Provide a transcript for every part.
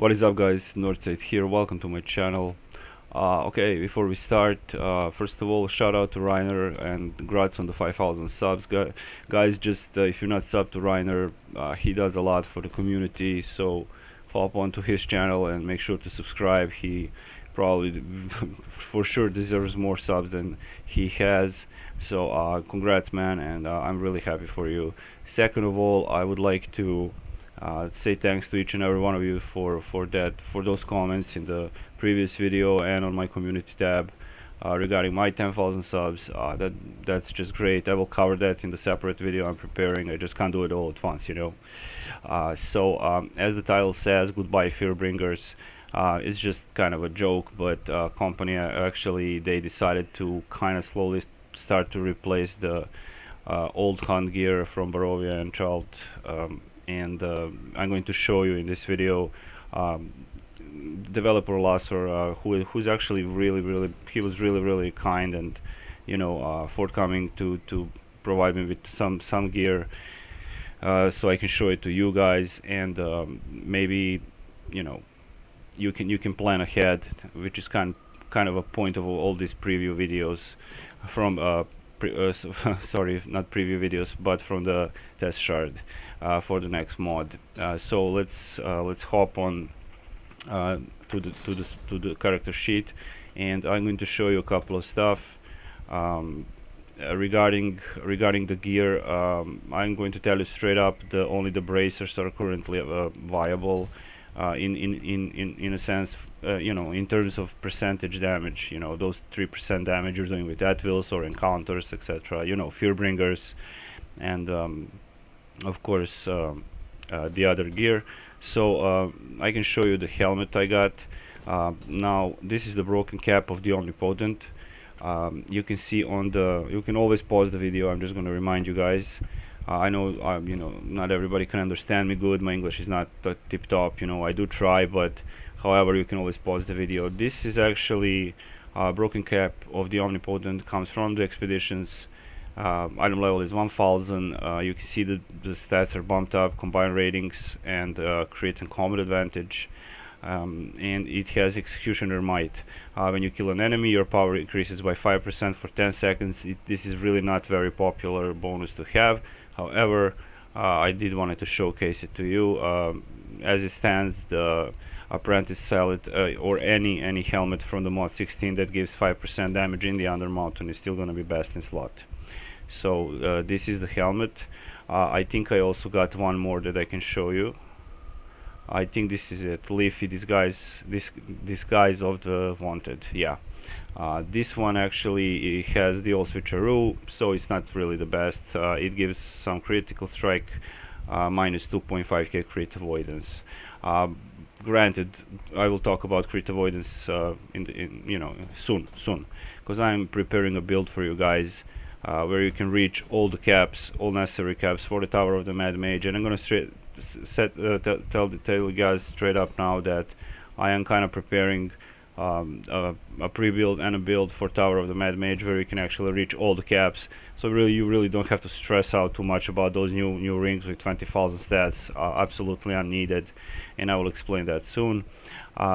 What is up, guys? Northside here. Welcome to my channel. Okay, before we start, first of all, shout out to Reiner and congrats on the 5,000 subs. Guys, just if you're not subbed to Reiner, he does a lot for the community, so hop onto his channel and make sure to subscribe. He probably for sure deserves more subs than he has, so congrats, man, and I'm really happy for you. Second of all, I would like to say thanks to each and every one of you for those comments in the previous video and on my community tab regarding my 10,000 subs. That's just great. I will cover that in the separate video I'm preparing. I just can't do it all at once, you know. As the title says, goodbye Fearbringers. It's just kind of a joke, but company actually they decided to kind of slowly start to replace the old hunt gear from Barovia and Child. And I'm going to show you in this video developer Lasser, who's actually he was really kind and, you know, forthcoming to provide me with some gear so I can show it to you guys, and maybe, you know, you can plan ahead, which is kind of a point of all these preview videos from sorry, not preview videos, but from the test shard for the next mod. So let's hop on to the character sheet, and I'm going to show you a couple of stuff regarding the gear. I'm going to tell you straight up, only the bracers are currently viable in a sense, you know, in terms of percentage damage. You know, those 3% damage you're doing with Atwills or encounters, etc. You know, Fearbringers, and of course the other gear. So I can show you the helmet I got. Now this is the broken cap of the Omnipotent. You can see on the, you can always pause the video. I'm just going to remind you guys. I know you know, not everybody can understand me good. My English is not tip top, you know. I do try, but however, you can always pause the video. This is actually broken cap of the Omnipotent, comes from the expeditions. Item level is 1000. You can see the stats are bumped up, combined ratings and crit and combat advantage, and it has executioner might. When you kill an enemy, your power increases by 5% for 10 seconds. This is really not very popular bonus to have. However, I did wanted to showcase it to you. As it stands, the apprentice salad or any helmet from the mod 16 that gives 5% damage in the Undermountain is still going to be best in slot. So this is the helmet. I think I also got one more that I can show you. I think this is it. Leafy disguise of the wanted. Yeah. This one actually has the old switcheroo, so it's not really the best. It gives some critical strike, minus 2.5k crit avoidance. Granted, I will talk about crit avoidance you know, soon, because I'm preparing a build for you guys where you can reach all the caps, all necessary caps for the Tower of the Mad Mage. And I'm gonna tell you guys straight up now that I am kind of preparing a pre-build and a build for Tower of the Mad Mage where you can actually reach all the caps. So really, you really don't have to stress out too much about those new rings with 20,000 stats. Absolutely unneeded, and I will explain that soon.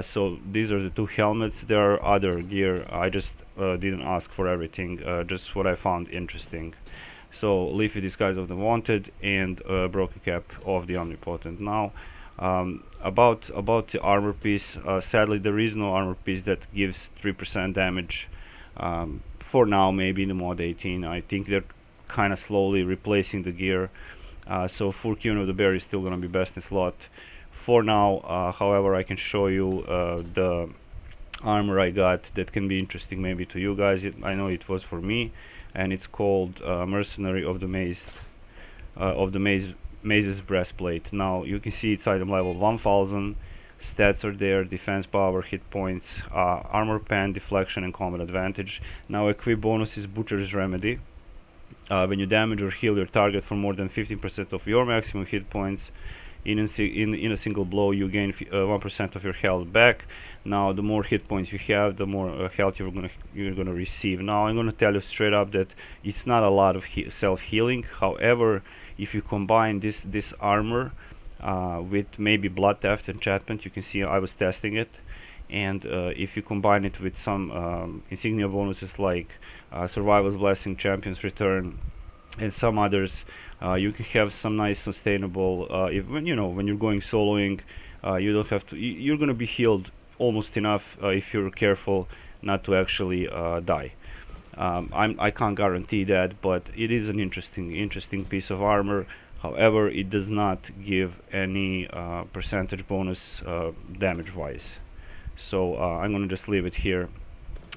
So these are the two helmets. There are other gear. I just didn't ask for everything, just what I found interesting. So Leafy disguise of the wanted and broken cap of the Omnipotent. Now about the armor piece, sadly there is no armor piece that gives 3% damage for now. Maybe in the mod 18. I think they're kind of slowly replacing the gear, so Furkion of the Bear is still going to be best in slot for now. However, I can show you the armor I got that can be interesting maybe to you guys. I know it was for me, and it's called Mercenary of the Maze's breastplate. Now you can see it's item level 1000. Stats are there: defense, power, hit points, armor pen, deflection, and combat advantage. Now equip bonus is Butcher's Remedy. When you damage or heal your target for more than 15% of your maximum hit points in a single blow, you gain 1% of your health back. Now the more hit points you have, the more health you're gonna receive. Now I'm gonna tell you straight up that it's not a lot of self-healing. However, if you combine this armor with maybe blood theft enchantment. You can see I was testing it, and if you combine it with some insignia bonuses like survival's blessing, champion's return, and some others, you can have some nice sustainable when you're going soloing, you don't have to you're gonna be healed almost enough if you're careful not to actually die. I can't guarantee that, but it is an interesting piece of armor. However, it does not give any percentage bonus damage wise. So I'm gonna just leave it here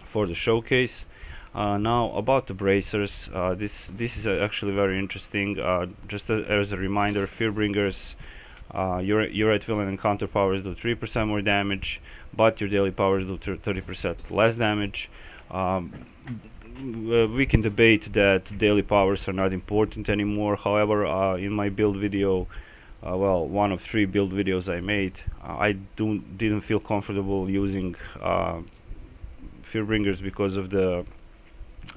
for the showcase. Now about the bracers, this is actually very interesting. Just as a reminder, Fearbringers, your at will and encounter powers do 3% more damage, but your daily powers do 30% less damage. We can debate that daily powers are not important anymore. However, in my build video, well, one of 3 build videos I made, I didn't feel comfortable using Fearbringers because of the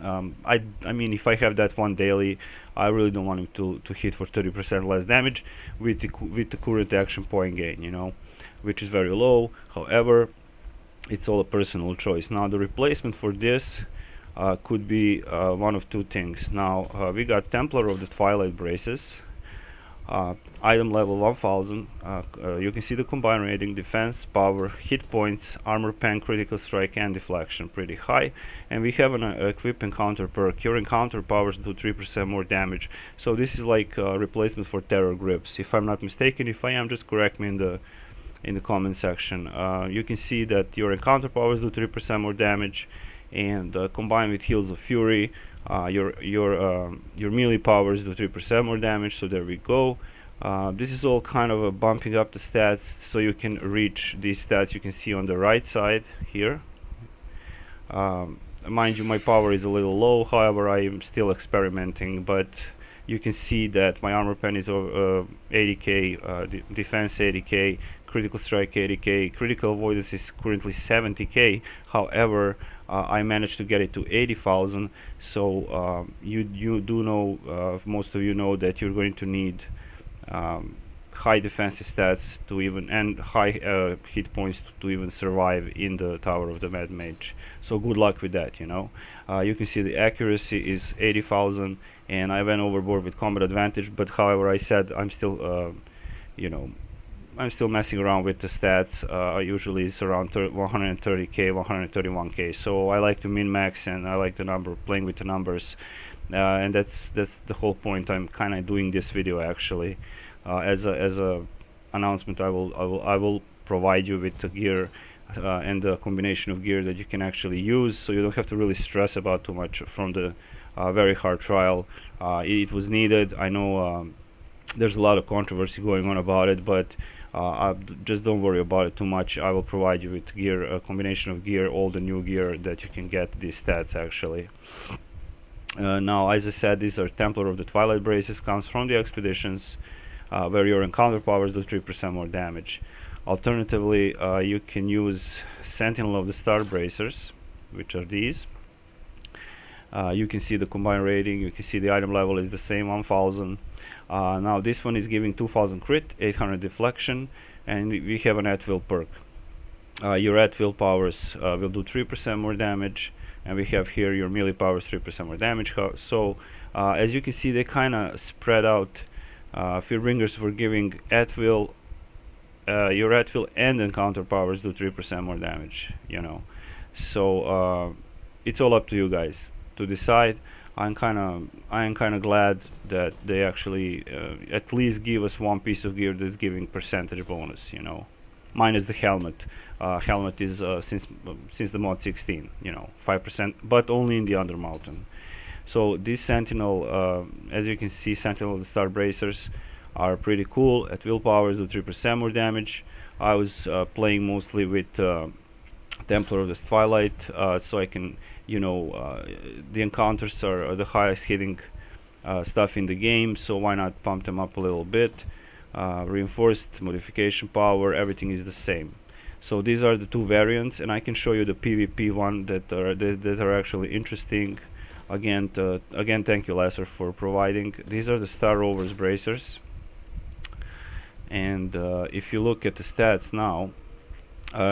I mean, if I have that one daily, I really don't want him to hit for 30% less damage with the current action point gain, which is very low. However, it's all a personal choice. Now the replacement for this could be one of 2 things. Now we got Templar of the Twilight braces, item level 1000. You can see the combined rating, defense, power, hit points, armor pen, critical strike, and deflection pretty high. And we have an equip encounter perk. Your encounter powers do 3% more damage. So this is like a replacement for terror grips, if I'm not mistaken. If I am, just correct me in the comment section. You can see that your encounter powers do 3% more damage, and combined with Heals of Fury, your melee powers do 3% more damage. So there we go. This is all kind of bumping up the stats so you can reach these stats you can see on the right side here. Mind you, my power is a little low, however I am still experimenting, but you can see that my armor pen is 80k, defense 80k, critical strike 80k, critical avoidance is currently 70k. However, I managed to get it to 80,000. So you do know, most of you know, that you're going to need high defensive stats to even, and high hit points to even survive in the Tower of the Mad Mage. So good luck with that. You can see the accuracy is 80,000, and I went overboard with combat advantage. But however, I said I'm still I'm still messing around with the stats. Usually it's around 130k, 131k. So I like to min max, and I like playing with the numbers, and that's the whole point. I'm kind of doing this video actually as a announcement. I will provide you with the gear and the combination of gear that you can actually use, so you don't have to really stress about too much from the very hard trial. It was needed. I know there's a lot of controversy going on about it, but just don't worry about it too much. I will provide you with gear, a combination of gear, all the new gear that you can get these stats actually. Now, as I said, these are Templar of the Twilight braces, comes from the expeditions, where your encounter powers do 3% more damage. Alternatively, you can use Sentinel of the Star bracers, which are these. You can see the combined rating, you can see the item level is the same, 1000. Now this one is giving 2000 crit, 800 deflection, and we have an at-will perk. Your at-will powers will do 3% more damage, and we have here your melee powers 3% more damage. So as you can see, they kind of spread out. Fearbringers were giving at-will, your at-will and encounter powers do 3% more damage, So it's all up to you guys to decide. I am kind of glad that they actually at least give us one piece of gear that's giving percentage bonus. Minus the helmet. Helmet is since the mod 16, 5%, but only in the Undermountain. So this Sentinel, as you can see, Sentinel of the Star bracers are pretty cool. At will powers do 3% more damage. I was playing mostly with Templar of the Twilight, so I can, the encounters are the highest hitting stuff in the game, so why not pump them up a little bit. Reinforced modification power, everything is the same. So these are the 2 variants, and I can show you the PvP one that are actually interesting. Again, thank you, Lasser, for providing. These are the Star Rovers bracers, And if you look at the stats now,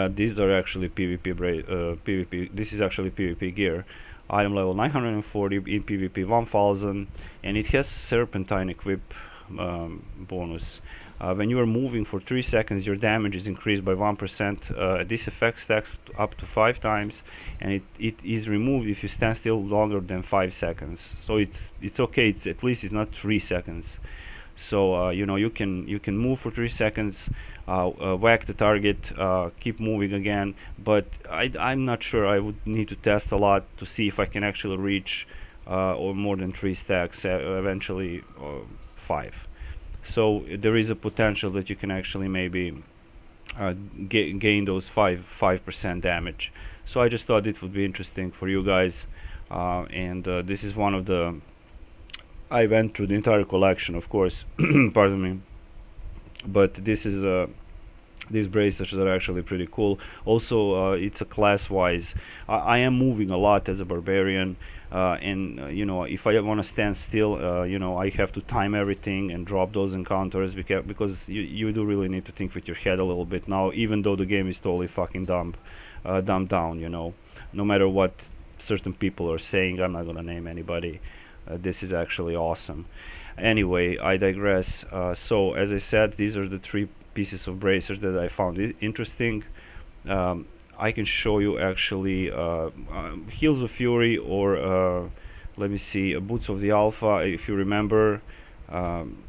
these are actually PvP. This is actually PvP gear. Item level 940 in PvP 1000, and it has serpentine equip bonus. When you are moving for 3 seconds, your damage is increased by 1%. This effect stacks up to 5 times, and it is removed if you stand still longer than 5 seconds. So it's okay. It's at least it's not 3 seconds. So you know, you can move for 3 seconds, whack the target, keep moving again. But I'm not sure. I would need to test a lot to see if I can actually reach or more than 3 stacks. Eventually 5. So there is a potential that you can actually maybe gain those 5% damage. So I just thought it would be interesting for you guys, and this is one of the. I went through the entire collection, of course. Pardon me, but this is these bracelets are actually pretty cool. Also, it's a class-wise. I am moving a lot as a barbarian, and you know, if I want to stand still, you know, I have to time everything and drop those encounters because you do really need to think with your head a little bit now, even though the game is totally fucking dumbed down. You know, no matter what certain people are saying, I'm not gonna name anybody. This is actually awesome. Anyway, I digress. So as I said, these are the 3 pieces of bracers that I found interesting. I can show you actually Heels of Fury, or let me see, Boots of the Alpha, if you remember.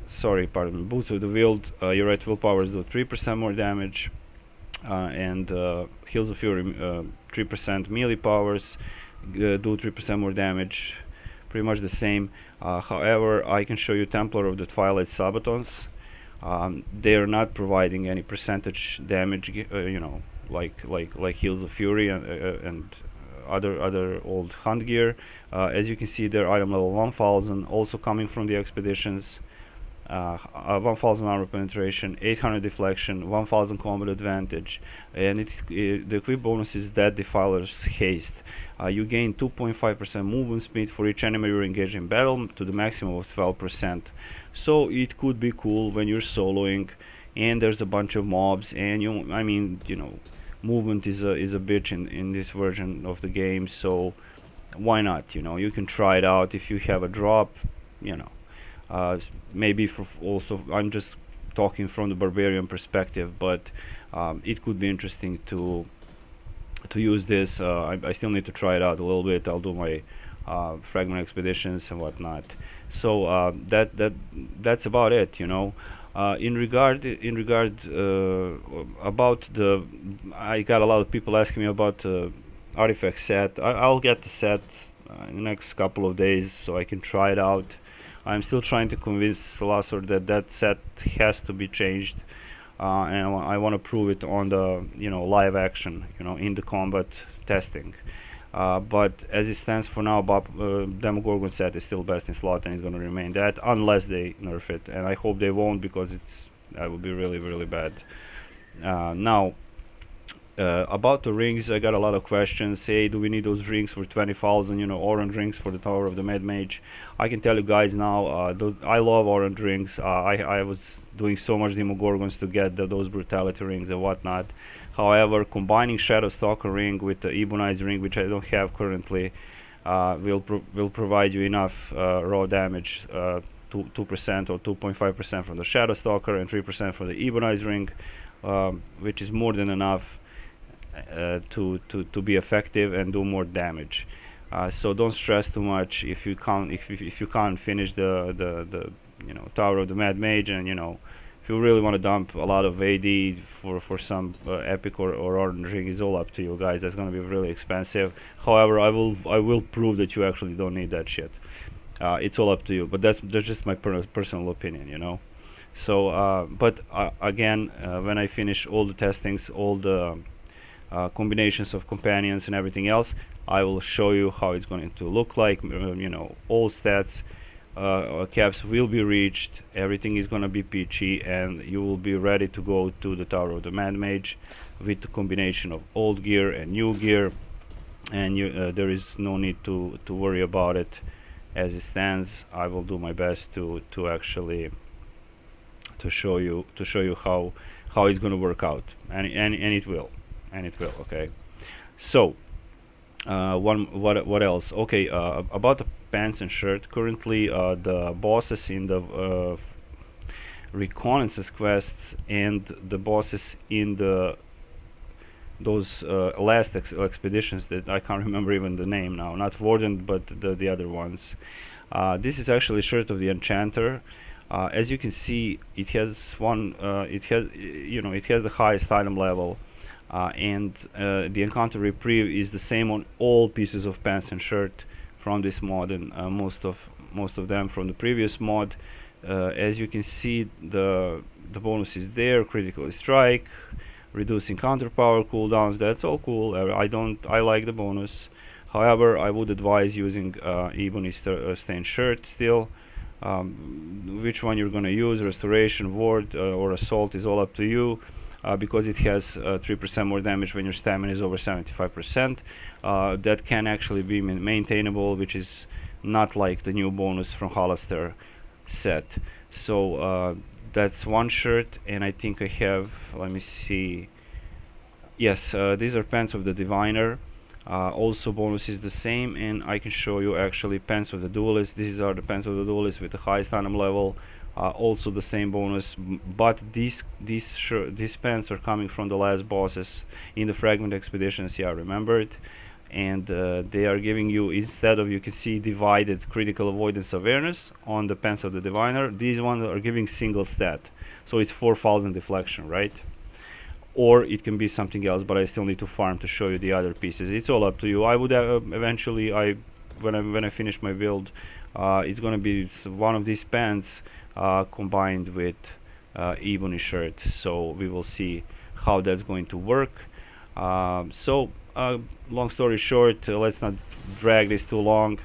Sorry, pardon me, Boots of the Wild. Your right willpowers do 3% more damage, and Heels of Fury 3% melee powers do 3% more damage. Pretty much the same. However, I can show you Templar of the Twilight Sabatons. They are not providing any percentage damage, you know, like Heels of Fury and other old hunt gear. As you can see, they're item level 1000, also coming from the expeditions. 1000 armor penetration, 800 deflection, 1000 combat advantage, and the equip bonus is Dead Defiler's Haste. You gain 2.5% movement speed for each enemy you're engaged in battle to the maximum of 12%. So it could be cool when you're soloing and there's a bunch of mobs, and I mean, you know, movement is a bitch in this version of the game, so why not? You know, you can try it out if you have a drop, you know. Maybe also, I'm just talking from the barbarian perspective, but it could be interesting to use this. I still need to try it out a little bit. I'll do my fragment expeditions and whatnot. So that's about it, you know. In regard about the, I got a lot of people asking me about the artifact set. I'll get the set in the next couple of days so I can try it out. I'm still trying to convince Lassor that set has to be changed, and I want to prove it on the, you know, live action, you know, in the combat testing. But as it stands for now, Demogorgon set is still best in slot, and it's going to remain that unless they nerf it, and I hope they won't, because that would be really, really bad. Now, about the rings, I got a lot of questions. Hey, do we need those rings for 20,000? You know, orange rings for the Tower of the Mad Mage. I can tell you guys now, I love orange rings. I was doing so much Demogorgons to get those brutality rings and whatnot. However, combining Shadow Stalker ring with the Ebonized ring, which I don't have currently, will provide you enough raw damage, 2% or 2.5% from the Shadow Stalker and 3% from the Ebonized ring, which is more than enough to be effective and do more damage. So don't stress too much if you can't finish the you know, Tower of the Mad Mage, and you know, if you really want to dump a lot of AD for some epic or orange ring, is all up to you guys. That's going to be really expensive. However, I will prove that you actually don't need that shit. It's all up to you, but that's just my personal opinion, you know. So but again, when I finish all the testings, all the combinations of companions and everything else, I will show you how it's going to look like. You know, all stats caps will be reached, everything is going to be peachy, and you will be ready to go to the Tower of the Mad Mage with the combination of old gear and new gear, and there is no need to worry about it as it stands. I will do my best to actually to show you how it's going to work out, and it will, okay. So what else? Okay, about the pants and shirt. Currently, the bosses in the reconnaissance quests and the bosses in those last expeditions that I can't remember even the name now. Not Warden, but the other ones. This is actually shirt of the enchanter. As you can see, it has it has the highest item level, and the encounter reprieve is the same on all pieces of pants and shirt from this mod, and most of them from the previous mod. As you can see, the bonus is there: critical strike, reducing counter power cooldowns. That's all cool. I like the bonus. However, I would advise using ebony stained shirt still. Which one you're gonna use, restoration, ward, or assault, is all up to you, because it has 3% more damage when your stamina is over 75%. That can actually be maintainable, which is not like the new bonus from Hollister set. So that's one shirt, and I think I have, let me see, yes, these are pants of the diviner. Also bonus is the same, and I can show you actually pants of the duelist. These are the pants of the duelist with the highest item level, also the same bonus, but these pants are coming from the last bosses in the fragment expeditions. Yeah, remember it. And they are giving you, instead of, you can see, divided critical avoidance awareness on the pants of the diviner, these ones are giving single stat, so it's 4000 deflection, right? Or it can be something else, but I still need to farm to show you the other pieces. It's all up to you. I would eventually, when I finish my build, it's gonna be one of these pants combined with ebony shirt. So we will see how that's going to work. Long story short, let's not drag this too long.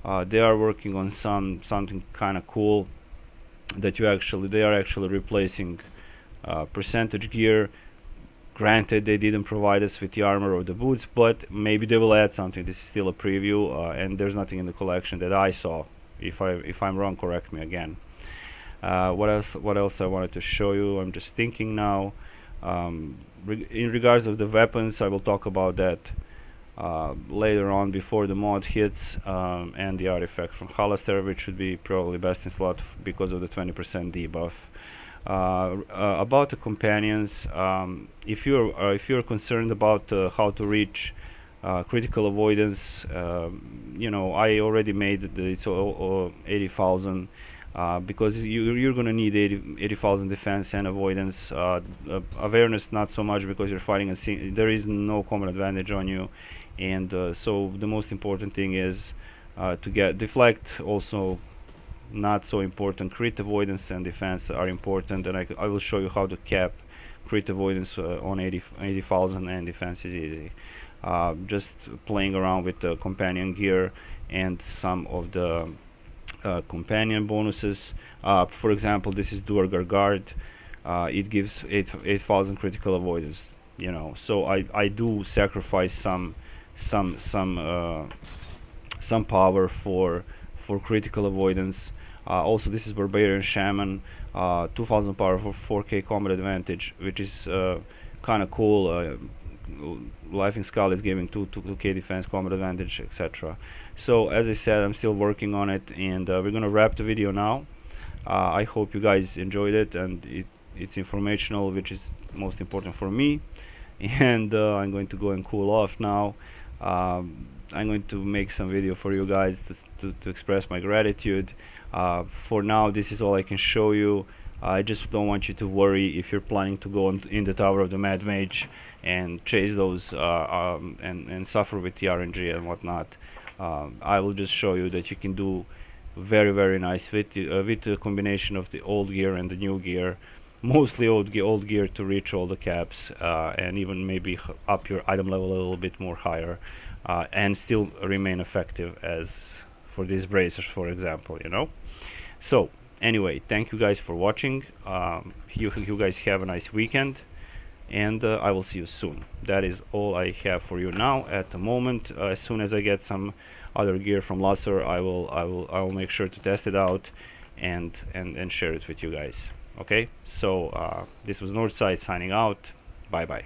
They are working on something kind of cool that they are actually replacing percentage gear. Granted, they didn't provide us with the armor or the boots, but maybe they will add something. This is still a preview, and there's nothing in the collection that I saw. If I'm wrong, correct me again. What else I wanted to show you? I'm just thinking now. In regards of the weapons, I will talk about that later on, before the mod hits, and the artifact from Hollister, which should be probably best in slot because of the 20% debuff. About the companions, if you're concerned about how to reach critical avoidance, I already made it's 80,000, because you're gonna need 80,000 defense and avoidance. Awareness not so much, because you're fighting there is no common advantage on you, and so the most important thing is to get deflect. Also not so important. Crit avoidance and defense are important, and I will show you how to cap crit avoidance on 80,000, and defense is easy. Just playing around with the companion gear and some of the companion bonuses. For example, this is Duergar Guard. It gives 8,000 critical avoidance. So I do sacrifice some power for critical avoidance. Also, this is Barbarian Shaman, 2000 power for 4k combat advantage, which is kind of cool. Laughing Skull is giving 2k defense, combat advantage, etc. So as I said, I'm still working on it, and we're gonna wrap the video now. I hope you guys enjoyed it, and it's informational, which is most important for me. And I'm going to go and cool off now. I'm going to make some video for you guys to express my gratitude. For now, this is all I can show you. I just don't want you to worry if you're planning to go in the Tower of the Mad Mage and chase those and suffer with the RNG and whatnot. I will just show you that you can do very nice with the combination of the old gear and the new gear. Mostly old gear to reach all the caps, and even maybe up your item level a little bit more higher, and still remain effective as for these bracers, for example. So anyway, thank you guys for watching. You guys have a nice weekend, and I will see you soon. That is all I have for you now at the moment. As soon as I get some other gear from Lasser, I will make sure to test it out and share it with you guys. Okay, so this was Northside signing out. Bye bye.